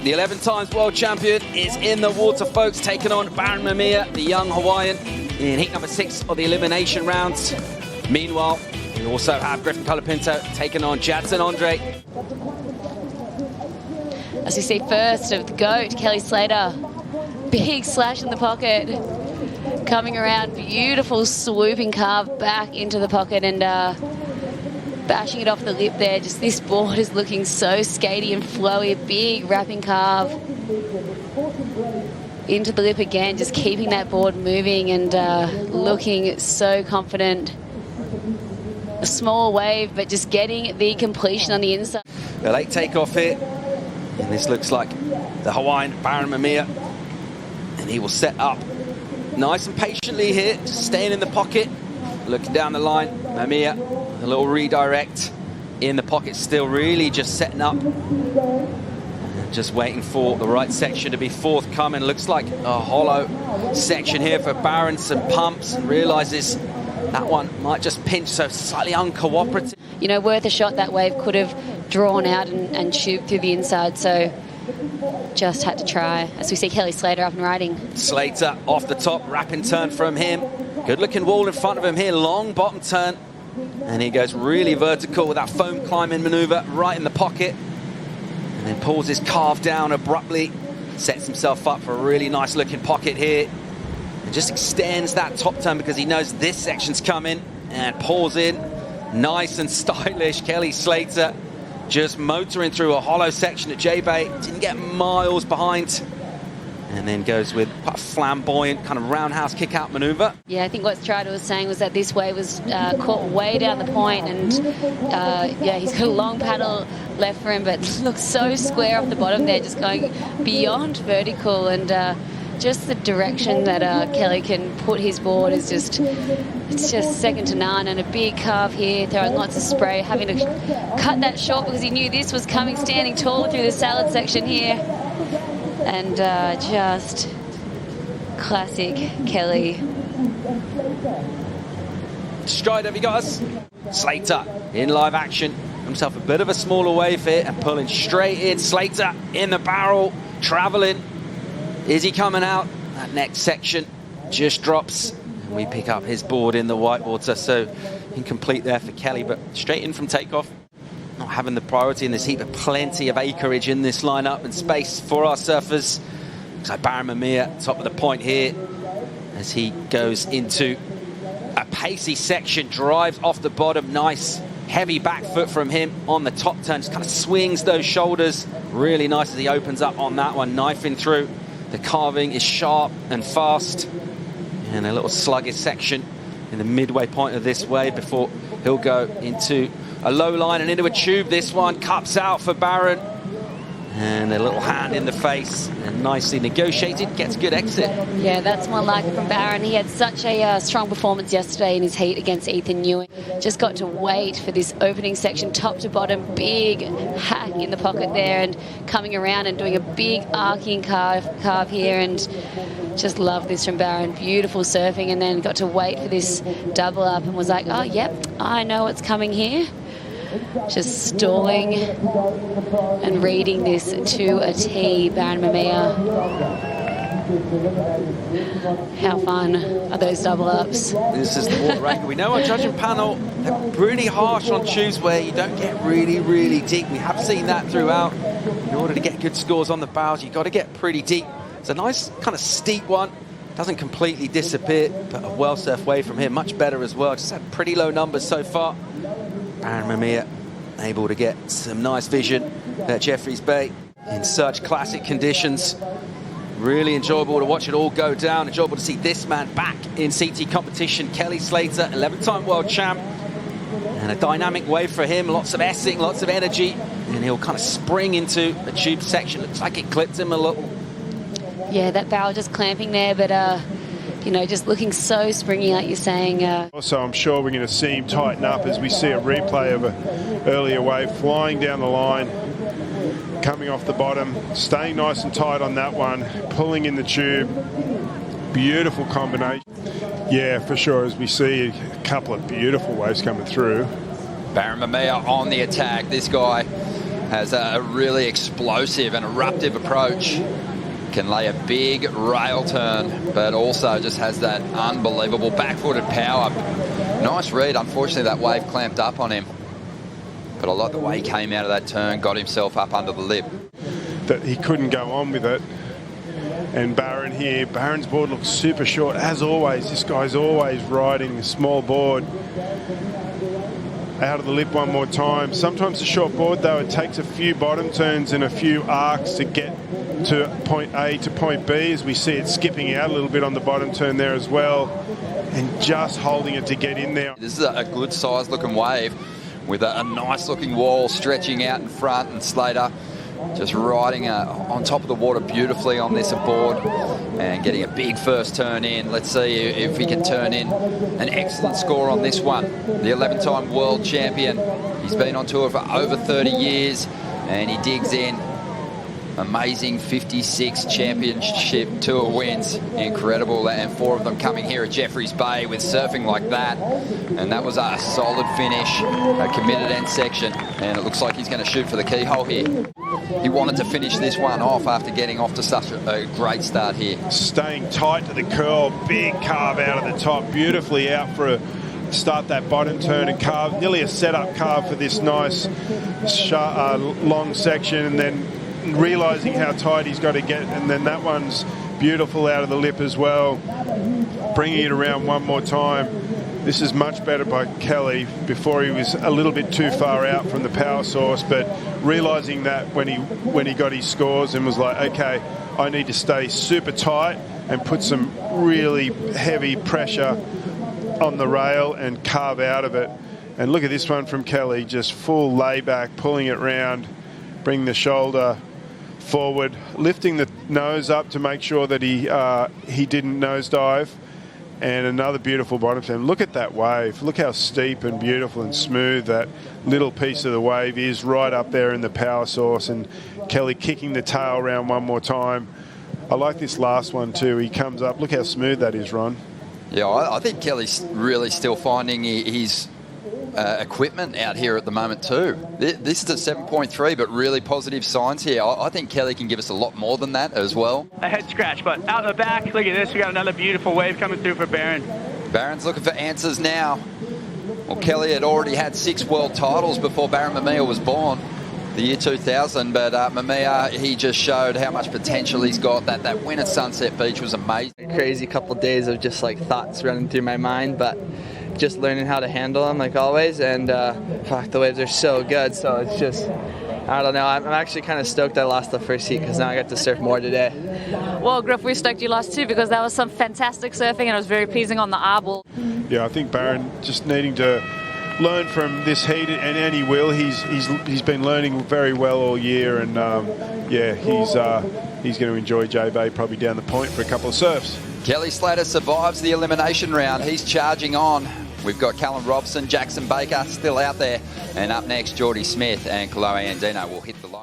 The 11 times world champion is in the water, folks, taking on Baron Mamiya, the young Hawaiian, in heat number 6 of the elimination rounds. Meanwhile, we also have Rip Curl taking on Jadson Andre. As we see first of the GOAT, Kelly Slater. Big slash in the pocket. Coming around, beautiful swooping carve back into the pocket and bashing it off the lip there. Just this board is looking so skatey and flowy. Big wrapping carve into the lip again, just keeping that board moving and looking so confident. A small wave, but just getting the completion on the inside. The late takeoff here, and this looks like the Hawaiian Baron Mamiya, and he will set up nice and patiently here, just staying in the pocket, looking down the line. Mamiya, a little redirect in the pocket, still really just setting up, and just waiting for the right section to be forthcoming. Looks like a hollow section here for Baron. Some pumps, realizes that one might just pinch, so slightly uncooperative. You know, worth a shot. That wave could have drawn out and tubed through the inside, so just had to try. As we see Kelly Slater up and riding. Slater off the top, wrapping turn from him. Good looking wall in front of him here, long bottom turn. And he goes really vertical with that foam climbing maneuver right in the pocket. And then pulls his carve down abruptly. Sets himself up for a really nice looking pocket here. And just extends that top turn because he knows this section's coming. And pulls in. Nice and stylish. Kelly Slater just motoring through a hollow section at J-Bay. Didn't get miles behind. And then goes with quite a flamboyant kind of roundhouse kick-out maneuver. Yeah, I think what Strider was saying was that this wave was caught way down the point, and yeah, he's got a long paddle left for him, but looks so square off the bottom there, just going beyond vertical, and just the direction that Kelly can put his board is just, it's just second to none. And a big carve here, throwing lots of spray, having to cut that short because he knew this was coming, standing tall through the salad section here. And just classic Kelly. Stride over, guys. Slater in live action. Himself a bit of a smaller wave here and pulling straight in. Slater in the barrel, traveling. Is he coming out? That next section just drops. And we pick up his board in the whitewater. So incomplete there for Kelly, but straight in from takeoff. Not having the priority in this heat, but plenty of acreage in this lineup and space for our surfers. Looks like Baron Mamiya, top of the point here, as he goes into a pacey section, drives off the bottom. Nice, heavy back foot from him on the top turn. Just kind of swings those shoulders. Really nice as he opens up on that one, knifing through. The carving is sharp and fast. And a little sluggish section in the midway point of this wave before he'll go into a low line and into a tube. This one cups out for Baron. And a little hand in the face and nicely negotiated, gets a good exit. Yeah, that's more like it from Baron. He had such a strong performance yesterday in his heat against Ethan Ewing. Just got to wait for this opening section, top to bottom, big hack in the pocket there, and coming around and doing a big arcing carve here, and just love this from Baron. Beautiful surfing, and then got to wait for this double up and was like, oh, yep, I know what's coming here. Just stalling and reading this to a T, Baron Mamiya. How fun are those double ups? This is the water record. We know our judging panel, they're pretty harsh on tubes where you don't get really, really deep. We have seen that throughout. In order to get good scores on the barrels, you've got to get pretty deep. It's a nice kind of steep one. Doesn't completely disappear, but a well-surfed wave from here, much better as well. Just had pretty low numbers so far. Baron Mamiya able to get some nice vision at Jeffreys Bay in such classic conditions. Really enjoyable to watch it all go down. Enjoyable to see this man back in CT competition. Kelly Slater, 11-time world champ. And a dynamic wave for him. Lots of S-ing, lots of energy. And he'll kind of spring into a tube section. Looks like it clipped him a little. Yeah, that barrel just clamping there, but you know, just looking so springy, like you're saying. Also, I'm sure we're going to see him tighten up as we see a replay of an earlier wave flying down the line, coming off the bottom, staying nice and tight on that one, pulling in the tube. Beautiful combination. Yeah, for sure, as we see a couple of beautiful waves coming through. Baron Mamiya on the attack. This guy has a really explosive and eruptive approach. Can lay a big rail turn, but also just has that unbelievable back-footed power. Nice read. Unfortunately, that wave clamped up on him. But I like the way he came out of that turn, got himself up under the lip. That he couldn't go on with it. And Barron here, Barron's board looks super short. As always, this guy's always riding a small board. Out of the lip one more time. Sometimes a short board, though, it takes a few bottom turns and a few arcs to get to point A to point B, as we see it skipping out a little bit on the bottom turn there as well, and just holding it to get in there. This is a good size looking wave with a nice looking wall stretching out in front, and Slater just riding on top of the water beautifully on this aboard and getting a big first turn in. Let's see if he can turn in an excellent score on this one. The 11-time world champion. He's been on tour for over 30 years and he digs in. Amazing 56 championship tour wins. Incredible. And 4 of them coming here at Jeffreys Bay with surfing like that. And that was a solid finish, a committed end section. And it looks like he's going to shoot for the keyhole here. He wanted to finish this one off after getting off to such a great start here. Staying tight to the curl, big carve out of the top, beautifully out for a start that bottom turn and carve, nearly a setup carve for this nice long section, and then realising how tight he's got to get, and then that one's beautiful out of the lip as well, bringing it around one more time. This is much better by Kelly. Before he was a little bit too far out from the power source, but realising that when he got his scores and was like, okay, I need to stay super tight and put some really heavy pressure on the rail and carve out of it. And look at this one from Kelly, just full layback, pulling it round, bring the shoulder forward, lifting the nose up to make sure that he didn't nosedive. And another beautiful bottom turn. Look at that wave. Look how steep and beautiful and smooth that little piece of the wave is right up there in the power source. And Kelly kicking the tail around one more time. I like this last one too. He comes up. Look how smooth that is, Ron. Yeah, I think Kelly's really still finding his equipment out here at the moment too. This is a 7.3, but really positive signs here. I think Kelly can give us a lot more than that as well. A head scratch, but out the back, look at this. We got another beautiful wave coming through for Barron. Barron's looking for answers now. Well, Kelly had already had 6 world titles before Barron Mamiya was born, the year 2000, but Mamiya, he just showed how much potential he's got. That win at Sunset Beach was amazing. A crazy couple of days of just like thoughts running through my mind, but just learning how to handle them like always, and fuck, the waves are so good, so it's just, I don't know, I'm actually kind of stoked I lost the first heat because now I got to surf more today. Well, Griff, we're stoked you lost too because that was some fantastic surfing and it was very pleasing on the eyeball. Yeah, I think Barron just needing to learn from this heat, and he will. He's been learning very well all year, and yeah, he's going to enjoy J-Bay probably down the point for a couple of surfs. Kelly Slater survives the elimination round. He's charging on. We've got Callum Robson, Jackson Baker still out there. And up next, Geordie Smith and Chloe Andino will hit the line.